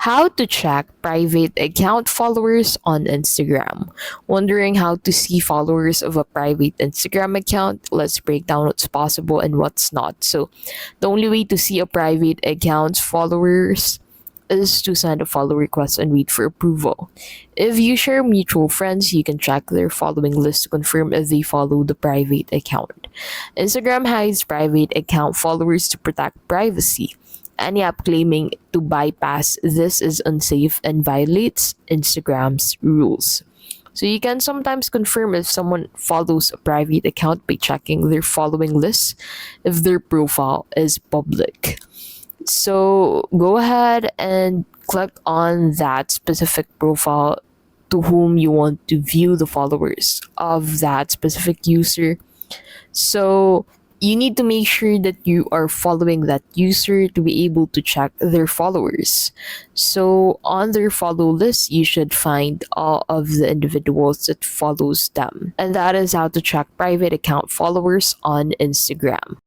How to check private account followers on Instagram. Wondering how to see followers of a private Instagram account? Let's break down what's possible and what's not. So, the only way to see a private account's followers is to send a follow request and wait for approval. If you share mutual friends, you can check their following list to confirm if they follow the private account. Instagram hides private account followers to protect privacy. Any app claiming to bypass this is unsafe and violates Instagram's rules. So you can sometimes confirm if someone follows a private account by checking their following list if their profile is public. So go ahead and click on that specific profile to whom you want to view the followers of that specific user. So you need to make sure that you are following that user to be able to check their followers. So on their follow list, you should find all of the individuals that follows them. And that is how to check private account followers on Instagram.